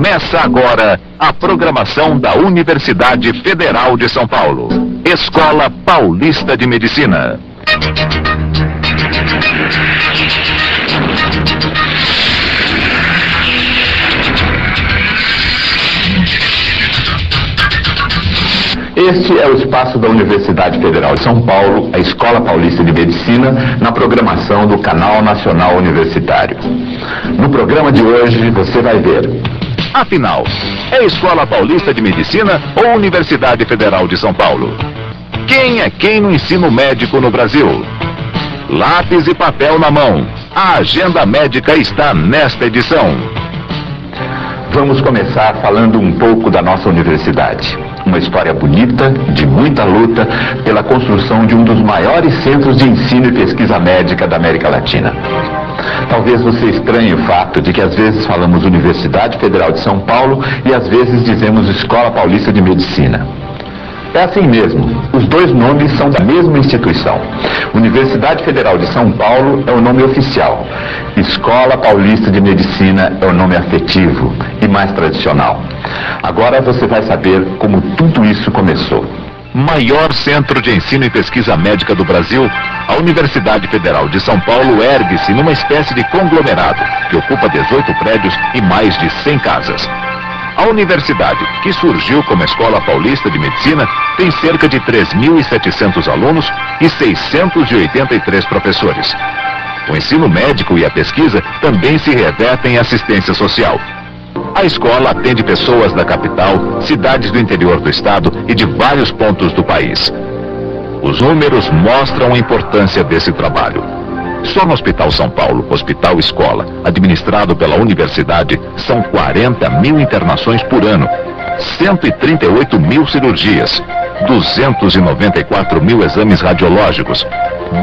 Começa agora a programação da Universidade Federal de São Paulo. Escola Paulista de Medicina. Este é o espaço da Universidade Federal de São Paulo, a Escola Paulista de Medicina, na programação do Canal Nacional Universitário. No programa de hoje você vai ver... Afinal, é Escola Paulista de Medicina ou Universidade Federal de São Paulo? Quem é quem no ensino médico no Brasil? Lápis e papel na mão. A agenda médica está nesta edição. Vamos começar falando um pouco da nossa universidade. Uma história bonita, de muita luta, pela construção de um dos maiores centros de ensino e pesquisa médica da América Latina. Talvez você estranhe o fato de que às vezes falamos Universidade Federal de São Paulo e às vezes dizemos Escola Paulista de Medicina. É assim mesmo, os dois nomes são da mesma instituição. Universidade Federal de São Paulo é o nome oficial. Escola Paulista de Medicina é o nome afetivo e mais tradicional. Agora você vai saber como tudo isso começou. Maior centro de ensino e pesquisa médica do Brasil, a Universidade Federal de São Paulo ergue-se numa espécie de conglomerado que ocupa 18 prédios e mais de 100 casas. A universidade, que surgiu como Escola Paulista de Medicina, tem cerca de 3.700 alunos e 683 professores. O ensino médico e a pesquisa também se revertem em assistência social. A escola atende pessoas da capital, cidades do interior do estado e de vários pontos do país. Os números mostram a importância desse trabalho. Só no Hospital São Paulo, Hospital Escola, administrado pela universidade, são 40 mil internações por ano, 138 mil cirurgias, 294 mil exames radiológicos,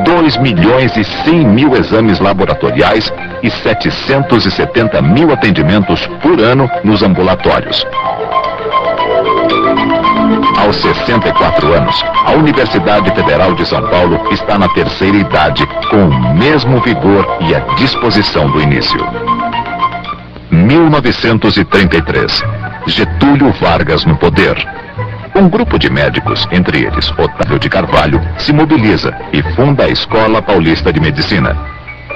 2 milhões e 100 mil exames laboratoriais e 770 mil atendimentos por ano nos ambulatórios. Aos 64 anos, a Universidade Federal de São Paulo está na terceira idade, com o mesmo vigor e a disposição do início. 1933. Getúlio Vargas no poder. Um grupo de médicos, entre eles Otávio de Carvalho, se mobiliza e funda a Escola Paulista de Medicina.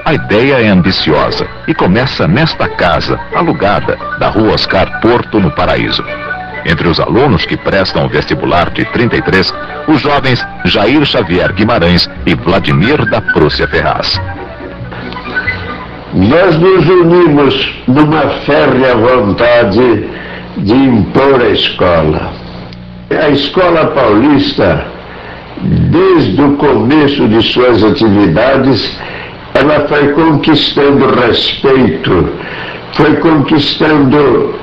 A ideia é ambiciosa e começa nesta casa, alugada, da Rua Oscar Porto, no Paraíso. Entre os alunos que prestam o vestibular de 33, os jovens Jair Xavier Guimarães e Vladimir da Prússia Ferraz. Nós nos unimos numa férrea vontade de impor a escola. A Escola Paulista, desde o começo de suas atividades, ela foi conquistando respeito, foi conquistando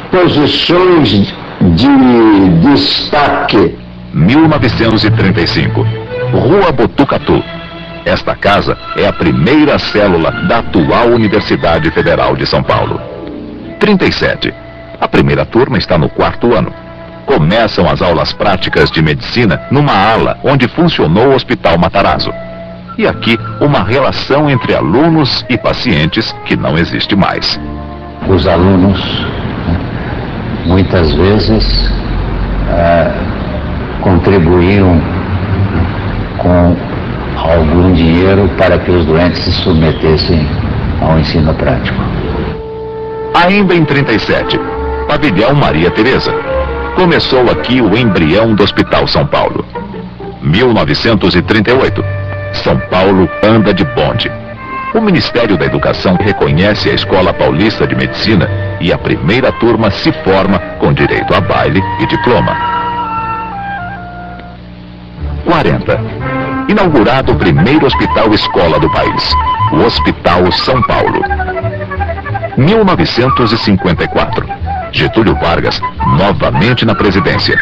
posições de destaque. 1935. Rua Botucatu. Esta casa é a primeira célula da atual Universidade Federal de São Paulo. 37. A primeira turma está no 4º ano. Começam as aulas práticas de medicina numa ala onde funcionou o Hospital Matarazzo. E aqui uma relação entre alunos e pacientes que não existe mais. Os alunos muitas vezes contribuíam com algum dinheiro para que os doentes se submetessem ao ensino prático. Ainda em 37, Pavilhão Maria Tereza. Começou aqui o embrião do Hospital São Paulo. 1938, São Paulo anda de bonde. O Ministério da Educação reconhece a Escola Paulista de Medicina e a primeira turma se forma com direito a baile e diploma. 40. Inaugurado o primeiro hospital escola do país, o Hospital São Paulo. 1954. Getúlio Vargas novamente na presidência.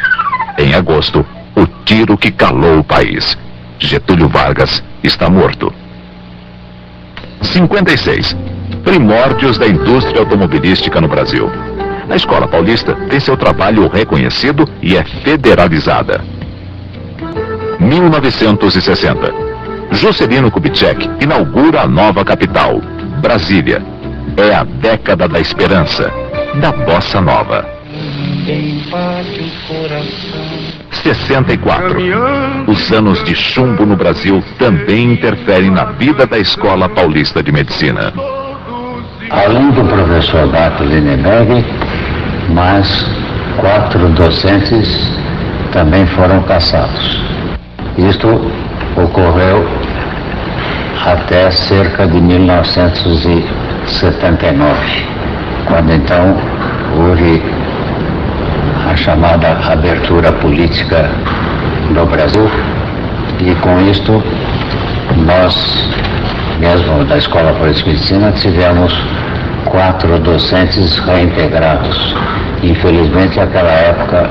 Em agosto, o tiro que calou o país. Getúlio Vargas está morto. 56. Primórdios da indústria automobilística no Brasil. A Escola Paulista tem seu trabalho reconhecido e é federalizada. 1960. Juscelino Kubitschek inaugura a nova capital, Brasília. É a década da esperança. da Bossa Nova. 64. Os anos de chumbo no Brasil também interferem na vida da Escola Paulista de Medicina. Além do professor Bato Lindenberg, mais 4 docentes também foram cassados. Isto ocorreu até cerca de 1979, quando então houve a chamada abertura política do Brasil, e com isto nós, mesmo da Escola Paulista de Medicina, tivemos 4 docentes reintegrados. Infelizmente, naquela época,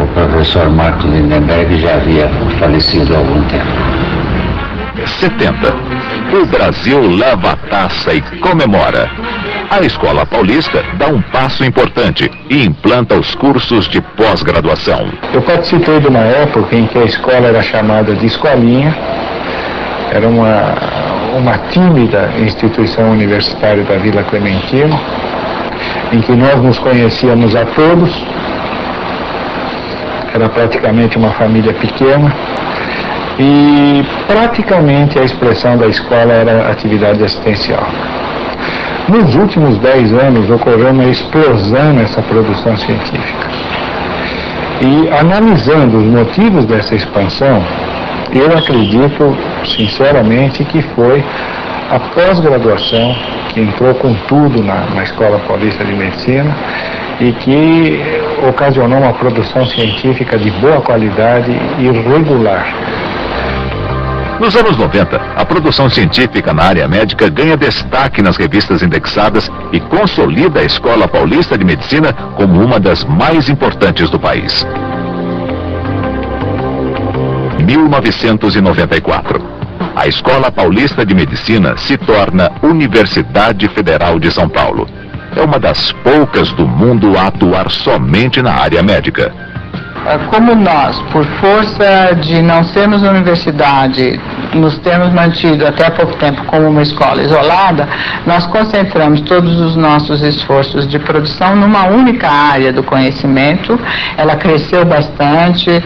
o professor Marco Lindenberg já havia falecido há algum tempo. 70. O Brasil leva a taça e comemora. A Escola Paulista dá um passo importante e implanta os cursos de pós-graduação. Eu participei de uma época em que a escola era chamada de Escolinha. Era uma tímida instituição universitária da Vila Clementino, em que nós nos conhecíamos a todos. Era praticamente uma família pequena. E praticamente a expressão da escola era atividade assistencial. Nos últimos 10 anos ocorreu uma explosão nessa produção científica. E analisando os motivos dessa expansão, eu acredito sinceramente que foi a pós-graduação que entrou com tudo na Escola Paulista de Medicina e que ocasionou uma produção científica de boa qualidade e regular. Nos anos 90, a produção científica na área médica ganha destaque nas revistas indexadas e consolida a Escola Paulista de Medicina como uma das mais importantes do país. 1994. A Escola Paulista de Medicina se torna Universidade Federal de São Paulo. É uma das poucas do mundo a atuar somente na área médica. Como nós, por força de não sermos universidade, nos termos mantido até há pouco tempo como uma escola isolada, nós concentramos todos os nossos esforços de produção numa única área do conhecimento. Ela cresceu bastante,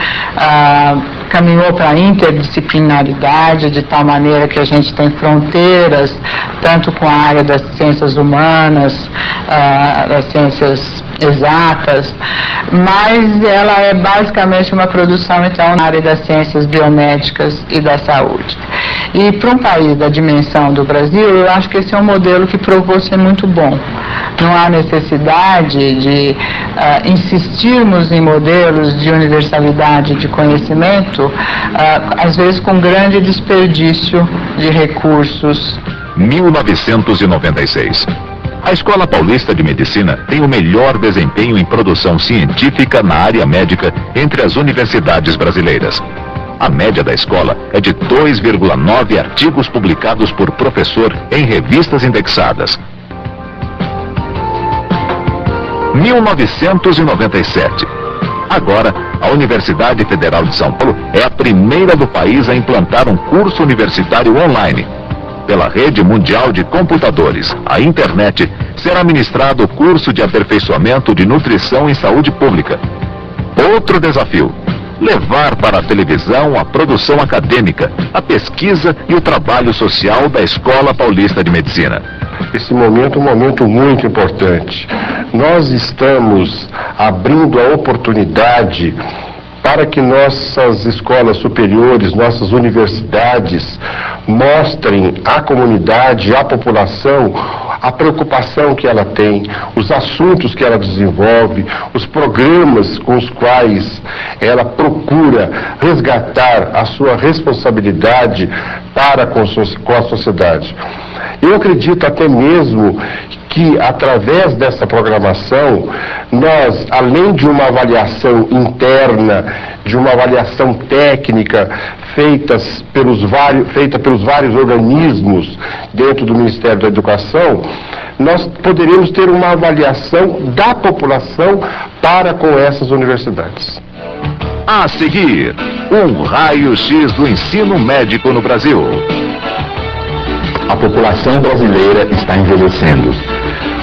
caminhou para a interdisciplinaridade, de tal maneira que a gente tem fronteiras, tanto com a área das ciências humanas, das ciências exatas, mas ela é basicamente uma produção, então, na área das ciências biomédicas e da saúde. E para um país da dimensão do Brasil, eu acho que esse é um modelo que provou ser muito bom. Não há necessidade de insistirmos em modelos de universalidade de conhecimento, às vezes com grande desperdício de recursos. 1996. A Escola Paulista de Medicina tem o melhor desempenho em produção científica na área médica entre as universidades brasileiras. A média da escola é de 2,9 artigos publicados por professor em revistas indexadas. 1997. Agora, a Universidade Federal de São Paulo é a primeira do país a implantar um curso universitário online. Pela Rede Mundial de Computadores, a internet, será ministrado o curso de aperfeiçoamento de nutrição em saúde pública. Outro desafio: levar para a televisão a produção acadêmica, a pesquisa e o trabalho social da Escola Paulista de Medicina. Esse momento é um momento muito importante. Nós estamos abrindo a oportunidade para que nossas escolas superiores, nossas universidades, mostrem à comunidade, à população, a preocupação que ela tem, os assuntos que ela desenvolve, os programas com os quais ela procura resgatar a sua responsabilidade para com a sociedade. Eu acredito até mesmo que, através dessa programação, nós, além de uma avaliação interna, de uma avaliação técnica feita pelos vários organismos dentro do Ministério da Educação, nós poderemos ter uma avaliação da população para com essas universidades. A seguir, um raio-x do ensino médico no Brasil. A população brasileira está envelhecendo.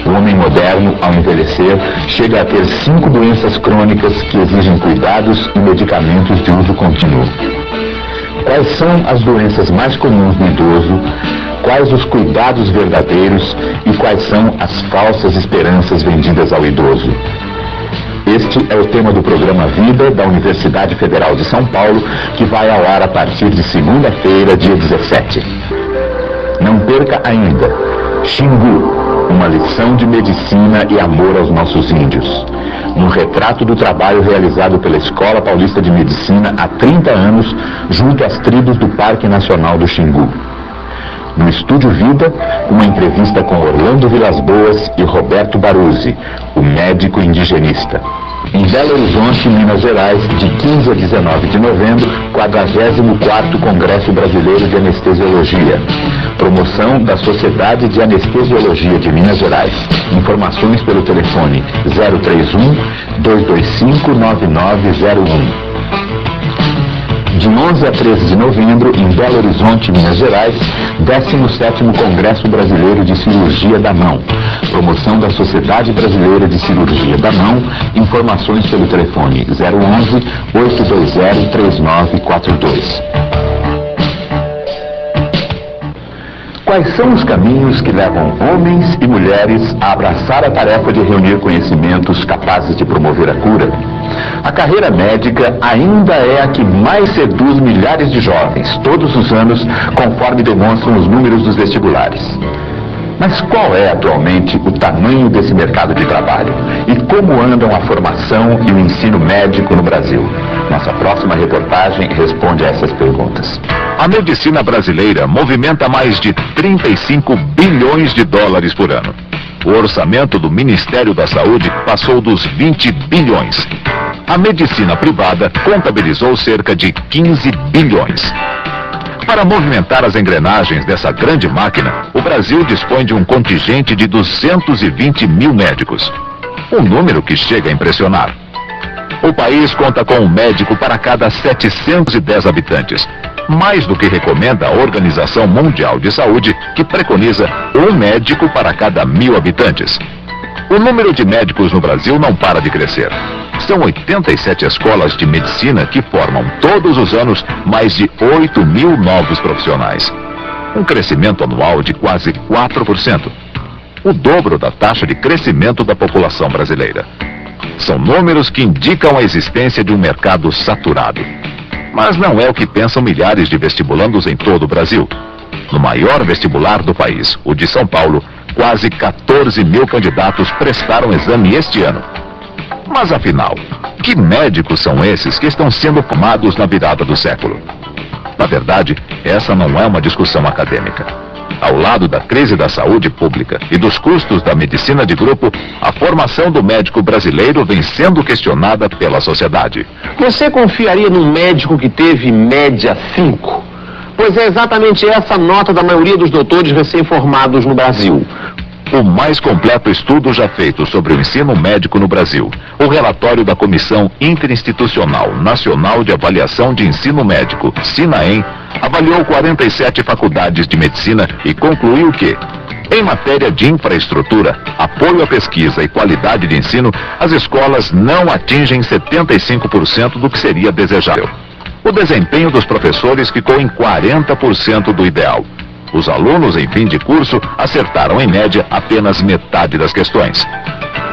O homem moderno, ao envelhecer, chega a ter 5 doenças crônicas que exigem cuidados e medicamentos de uso contínuo. Quais são as doenças mais comuns no idoso? Quais os cuidados verdadeiros e quais são as falsas esperanças vendidas ao idoso? Este é o tema do programa Vida da Universidade Federal de São Paulo, que vai ao ar a partir de segunda-feira, dia 17. Não perca ainda Xingu, uma lição de medicina e amor aos nossos índios. Um retrato do trabalho realizado pela Escola Paulista de Medicina há 30 anos, junto às tribos do Parque Nacional do Xingu. No Estúdio Vida, uma entrevista com Orlando Vilas Boas e Roberto Baruzzi, o médico indigenista. Em Belo Horizonte, Minas Gerais, de 15 a 19 de novembro, 44º Congresso Brasileiro de Anestesiologia. Promoção da Sociedade de Anestesiologia de Minas Gerais. Informações pelo telefone 031-225-9901. De 11 a 13 de novembro, em Belo Horizonte, Minas Gerais, 17º Congresso Brasileiro de Cirurgia da Mão. Promoção da Sociedade Brasileira de Cirurgia da Mão. Informações pelo telefone 011-820-3942. Quais são os caminhos que levam homens e mulheres a abraçar a tarefa de reunir conhecimentos capazes de promover a cura? A carreira médica ainda é a que mais seduz milhares de jovens, todos os anos, conforme demonstram os números dos vestibulares. Mas qual é atualmente o tamanho desse mercado de trabalho? E como andam a formação e o ensino médico no Brasil? Nossa próxima reportagem responde a essas perguntas. A medicina brasileira movimenta mais de 35 bilhões de dólares por ano. O orçamento do Ministério da Saúde passou dos 20 bilhões. A medicina privada contabilizou cerca de 15 bilhões. Para movimentar as engrenagens dessa grande máquina, o Brasil dispõe de um contingente de 220 mil médicos. Um número que chega a impressionar. O país conta com um médico para cada 710 habitantes. Mais do que recomenda a Organização Mundial de Saúde, que preconiza um médico para cada 1000 habitantes. O número de médicos no Brasil não para de crescer. São 87 escolas de medicina que formam todos os anos mais de 8 mil novos profissionais. Um crescimento anual de quase 4%. O dobro da taxa de crescimento da população brasileira. São números que indicam a existência de um mercado saturado. Mas não é o que pensam milhares de vestibulandos em todo o Brasil. No maior vestibular do país, o de São Paulo, quase 14 mil candidatos prestaram exame este ano. Mas afinal, que médicos são esses que estão sendo formados na virada do século? Na verdade, essa não é uma discussão acadêmica. Ao lado da crise da saúde pública e dos custos da medicina de grupo, a formação do médico brasileiro vem sendo questionada pela sociedade. Você confiaria num médico que teve média 5? Pois é exatamente essa nota da maioria dos doutores recém-formados no Brasil. O mais completo estudo já feito sobre o ensino médico no Brasil, o relatório da Comissão Interinstitucional Nacional de Avaliação de Ensino Médico, SINAEM, avaliou 47 faculdades de medicina e concluiu que, em matéria de infraestrutura, apoio à pesquisa e qualidade de ensino, as escolas não atingem 75% do que seria desejável. O desempenho dos professores ficou em 40% do ideal. Os alunos em fim de curso acertaram em média apenas metade das questões.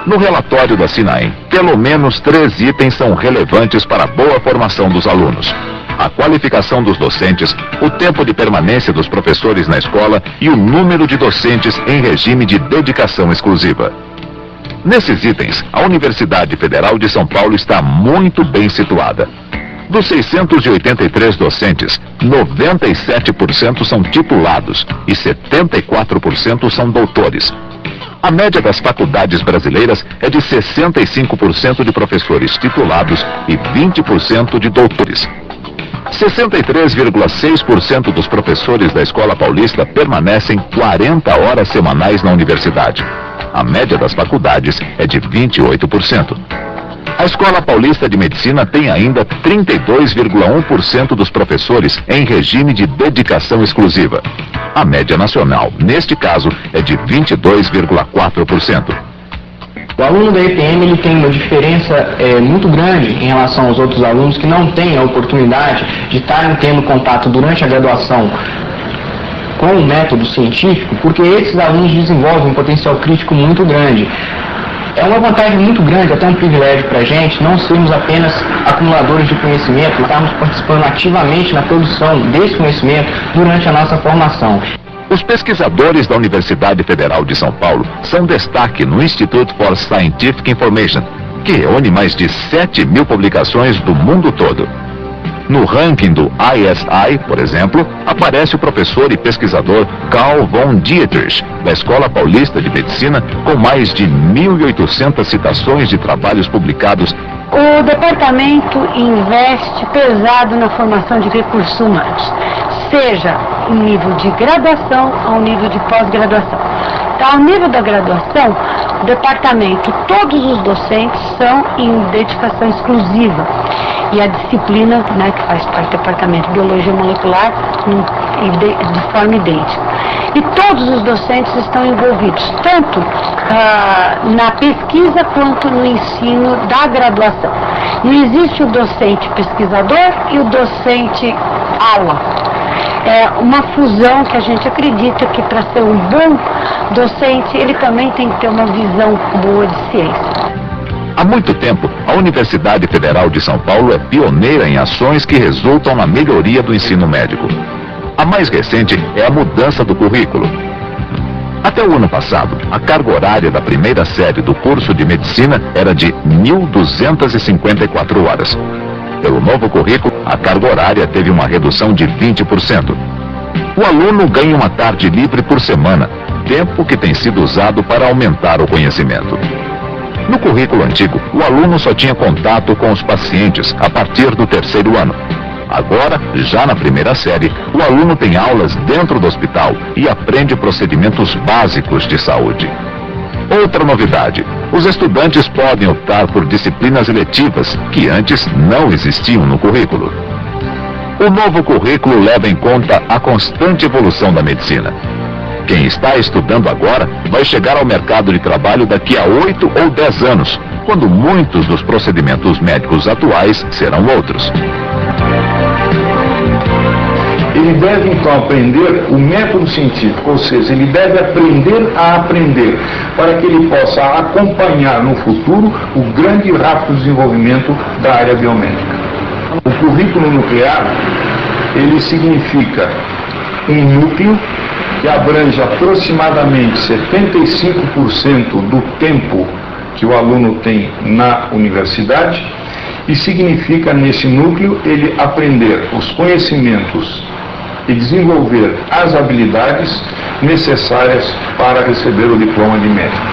No relatório da SINAEM, pelo menos 3 itens são relevantes para a boa formação dos alunos: a qualificação dos docentes, o tempo de permanência dos professores na escola e o número de docentes em regime de dedicação exclusiva. Nesses itens, a Universidade Federal de São Paulo está muito bem situada. Dos 683 docentes, 97% são titulados e 74% são doutores. A média das faculdades brasileiras é de 65% de professores titulados e 20% de doutores. 63,6% dos professores da Escola Paulista permanecem 40 horas semanais na universidade. A média das faculdades é de 28%. A Escola Paulista de Medicina tem ainda 32,1% dos professores em regime de dedicação exclusiva. A média nacional, neste caso, é de 22,4%. O aluno da EPM ele tem uma diferença muito grande em relação aos outros alunos que não têm a oportunidade de estarem tendo contato durante a graduação com o método científico, porque esses alunos desenvolvem um potencial crítico muito grande. É uma vantagem muito grande, até um privilégio para a gente, não sermos apenas acumuladores de conhecimento, estarmos participando ativamente na produção desse conhecimento durante a nossa formação. Os pesquisadores da Universidade Federal de São Paulo são destaque no Institute for Scientific Information, que reúne mais de 7.000 publicações do mundo todo. No ranking do ISI, por exemplo, aparece o professor e pesquisador Carl von Dietrich, da Escola Paulista de Medicina, com mais de 1.800 citações de trabalhos publicados. O departamento investe pesado na formação de recursos humanos, seja em nível de graduação ou nível de pós-graduação. Então, ao nível da graduação, o departamento, todos os docentes são em dedicação exclusiva. E a disciplina, que faz parte do departamento de biologia molecular, de forma idêntica. E todos os docentes estão envolvidos, tanto na pesquisa quanto no ensino da graduação. Não existe o docente pesquisador e o docente aula. É uma fusão que a gente acredita que para ser um bom docente, ele também tem que ter uma visão boa de ciência. Há muito tempo, a Universidade Federal de São Paulo é pioneira em ações que resultam na melhoria do ensino médico. A mais recente é a mudança do currículo. Até o ano passado, a carga horária da primeira série do curso de medicina era de 1.254 horas. Pelo novo currículo, a carga horária teve uma redução de 20%. O aluno ganha uma tarde livre por semana, tempo que tem sido usado para aumentar o conhecimento. No currículo antigo, o aluno só tinha contato com os pacientes a partir do terceiro ano. Agora, já na primeira série, o aluno tem aulas dentro do hospital e aprende procedimentos básicos de saúde. Outra novidade, os estudantes podem optar por disciplinas eletivas que antes não existiam no currículo. O novo currículo leva em conta a constante evolução da medicina. Quem está estudando agora vai chegar ao mercado de trabalho daqui a 8 ou 10 anos, quando muitos dos procedimentos médicos atuais serão outros. Ele deve então aprender o método científico, ou seja, ele deve aprender a aprender, para que ele possa acompanhar no futuro o grande e rápido desenvolvimento da área biomédica. O currículo nuclear, ele significa um núcleo que abrange aproximadamente 75% do tempo que o aluno tem na universidade e significa, nesse núcleo, ele aprender os conhecimentos e desenvolver as habilidades necessárias para receber o diploma de médico.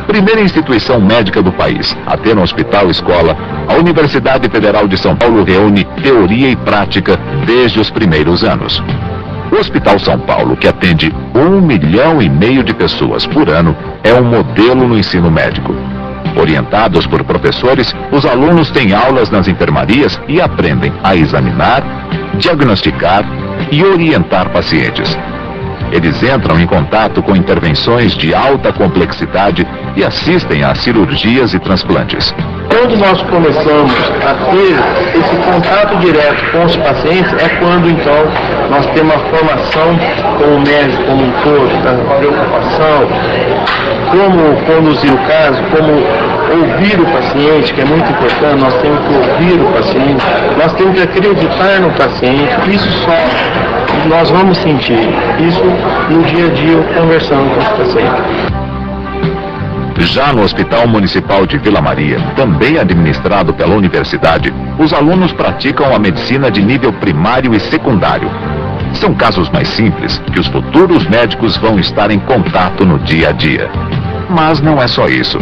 Primeira instituição médica do país a ter um hospital-escola, a Universidade Federal de São Paulo reúne teoria e prática desde os primeiros anos. O Hospital São Paulo, que atende 1,5 milhão de pessoas por ano, é um modelo no ensino médico. Orientados por professores, os alunos têm aulas nas enfermarias e aprendem a examinar, diagnosticar e orientar pacientes. Eles entram em contato com intervenções de alta complexidade e assistem a cirurgias e transplantes. Quando nós começamos a ter esse contato direto com os pacientes, é quando então nós temos uma formação como médico, como um todo, da preocupação, como conduzir o caso, como ouvir o paciente, que é muito importante. Nós temos que ouvir o paciente, nós temos que acreditar no paciente. Isso só nós vamos sentir, isso no dia a dia conversando com os pacientes. Já no Hospital Municipal de Vila Maria, também administrado pela universidade, os alunos praticam a medicina de nível primário e secundário. São casos mais simples que os futuros médicos vão estar em contato no dia a dia. Mas não é só isso.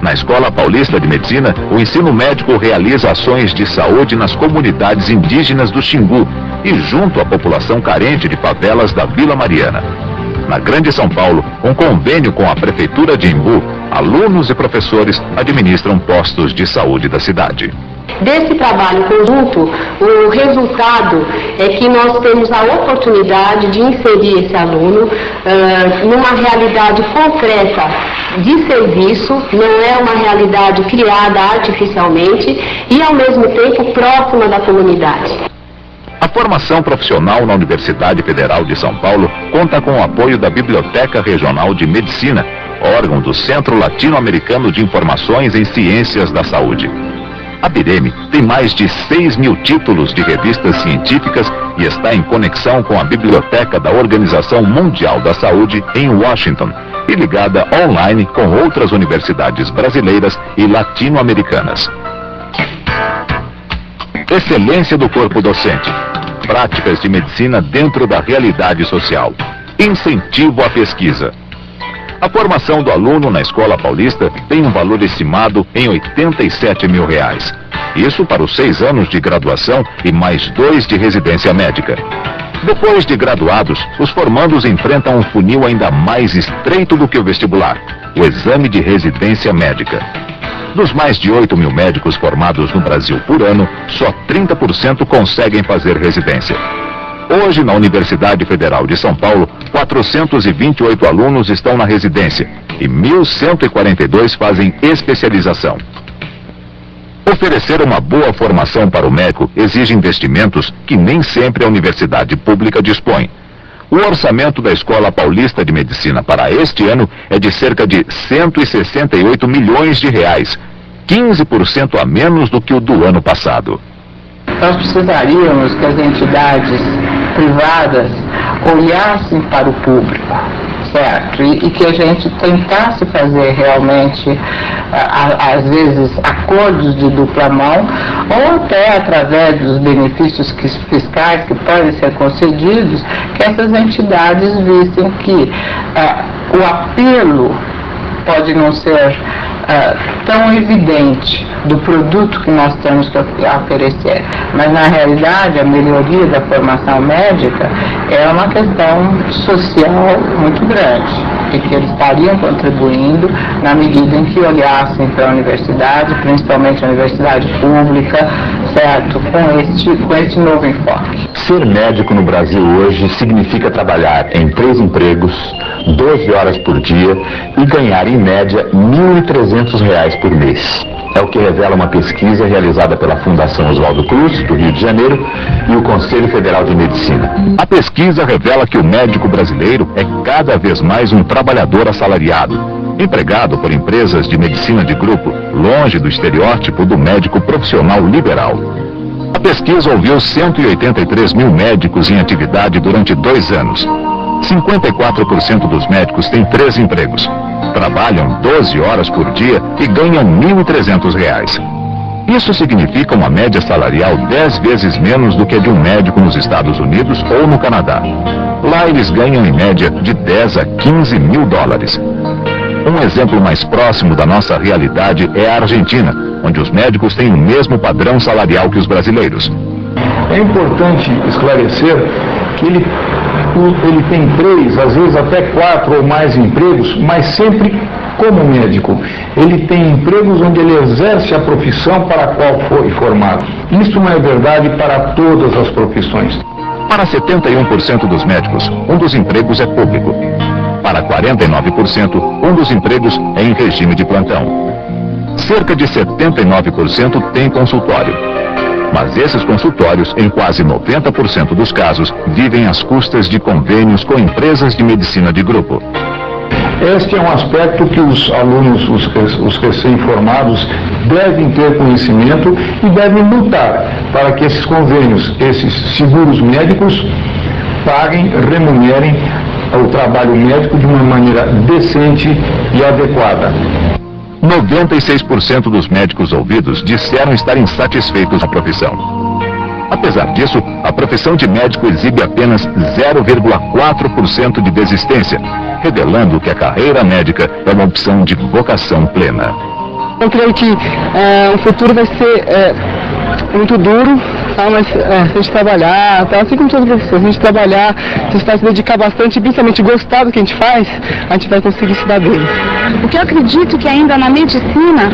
Na Escola Paulista de Medicina, o ensino médico realiza ações de saúde nas comunidades indígenas do Xingu e junto à população carente de favelas da Vila Mariana. Na Grande São Paulo, um convênio com a Prefeitura de Embu Alunos e professores administram postos de saúde da cidade. Desse trabalho conjunto, o resultado é que nós temos a oportunidade de inserir esse aluno numa realidade concreta de serviço, não é uma realidade criada artificialmente e, ao mesmo tempo, próxima da comunidade. A formação profissional na Universidade Federal de São Paulo conta com o apoio da Biblioteca Regional de Medicina, órgão do Centro Latino-Americano de Informações em Ciências da Saúde. A BIREME tem mais de 6.000 títulos de revistas científicas e está em conexão com a Biblioteca da Organização Mundial da Saúde em Washington e ligada online com outras universidades brasileiras e latino-americanas. Excelência do corpo docente. Práticas de medicina dentro da realidade social. Incentivo à pesquisa. A formação do aluno na Escola Paulista tem um valor estimado em R$87 mil. Isso para os 6 anos de graduação e mais 2 de residência médica. Depois de graduados, os formandos enfrentam um funil ainda mais estreito do que o vestibular, o exame de residência médica. Dos mais de 8 mil médicos formados no Brasil por ano, só 30% conseguem fazer residência. Hoje, na Universidade Federal de São Paulo, 428 alunos estão na residência e 1.142 fazem especialização. Oferecer uma boa formação para o médico exige investimentos que nem sempre a universidade pública dispõe. O orçamento da Escola Paulista de Medicina para este ano é de cerca de R$168 milhões, 15% a menos do que o do ano passado. Nós precisaríamos que as entidades privadas olhassem para o público, certo? E que a gente tentasse fazer realmente, às vezes, acordos de dupla mão, ou até através dos benefícios fiscais que podem ser concedidos, que essas entidades vissem que o apelo pode não ser tão evidente do produto que nós temos que oferecer, mas na realidade a melhoria da formação médica é uma questão social muito grande e que eles estariam contribuindo na medida em que olhassem para a universidade, principalmente a universidade pública, certo, com este novo enfoque. Ser médico no Brasil hoje significa trabalhar em 3 empregos, 12 horas por dia e ganhar em média R$1.300 por mês. É o que revela uma pesquisa realizada pela Fundação Oswaldo Cruz, do Rio de Janeiro, e o Conselho Federal de Medicina. A pesquisa revela que o médico brasileiro é cada vez mais um trabalhador assalariado, empregado por empresas de medicina de grupo, longe do estereótipo do médico profissional liberal. A pesquisa ouviu 183 mil médicos em atividade durante 2 anos. 54% dos médicos têm 3 empregos. Trabalham 12 horas por dia e ganham R$1.300. Isso significa uma média salarial 10 vezes menos do que a de um médico nos Estados Unidos ou no Canadá. Lá eles ganham em média de 10 a 15 mil dólares. Um exemplo mais próximo da nossa realidade é a Argentina, onde os médicos têm o mesmo padrão salarial que os brasileiros. É importante esclarecer que ele tem 3, às vezes até 4 ou mais empregos, mas sempre como médico. Ele tem empregos onde ele exerce a profissão para a qual foi formado. Isso não é verdade para todas as profissões. Para 71% dos médicos, um dos empregos é público. Para 49%, um dos empregos é em regime de plantão. Cerca de 79% tem consultório. Mas esses consultórios, em quase 90% dos casos, vivem às custas de convênios com empresas de medicina de grupo. Este é um aspecto que os alunos, os recém-formados, devem ter conhecimento e devem lutar para que esses convênios, esses seguros médicos, paguem, remunerem o trabalho médico de uma maneira decente e adequada. 96% dos médicos ouvidos disseram estar insatisfeitos com a profissão. Apesar disso, a profissão de médico exibe apenas 0,4% de desistência, revelando que a carreira médica é uma opção de vocação plena. Eu creio que o futuro vai ser muito duro, tá? Mas se a gente trabalhar, tá? Assim como todos os professores, se a gente trabalhar, se dedicar bastante e principalmente gostar do que a gente faz, a gente vai conseguir se dar bem. Porque eu acredito que ainda na medicina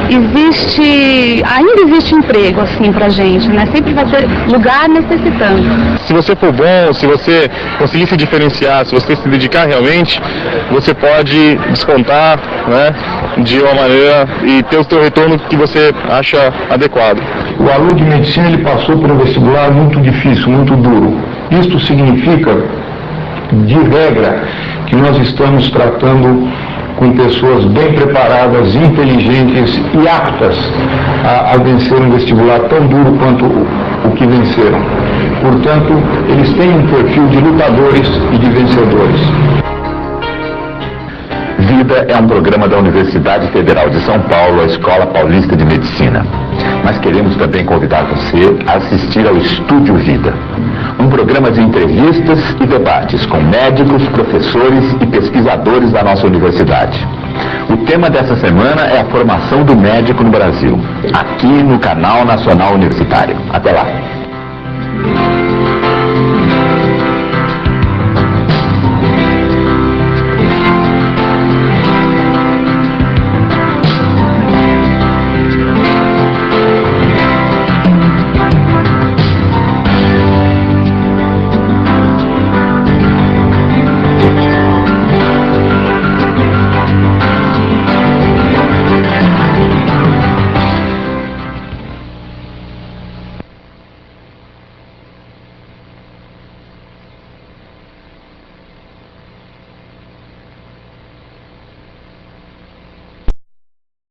ainda existe emprego assim pra gente, né? Sempre vai ter lugar necessitando. Se você for bom, se você conseguir se diferenciar, se você se dedicar realmente, você pode descontar, né, de uma maneira e ter o seu retorno que você acha adequado. O aluno de medicina ele passou por um vestibular muito difícil, muito duro. Isto significa, de regra, que nós estamos tratando com pessoas bem preparadas, inteligentes e aptas a vencer um vestibular tão duro quanto o que venceram. Portanto, eles têm um perfil de lutadores e de vencedores. Vida é um programa da Universidade Federal de São Paulo, a Escola Paulista de Medicina. Mas queremos também convidar você a assistir ao Estúdio Vida, um programa de entrevistas e debates com médicos, professores e pesquisadores da nossa universidade. O tema dessa semana é a formação do médico no Brasil, aqui no Canal Nacional Universitário. Até lá!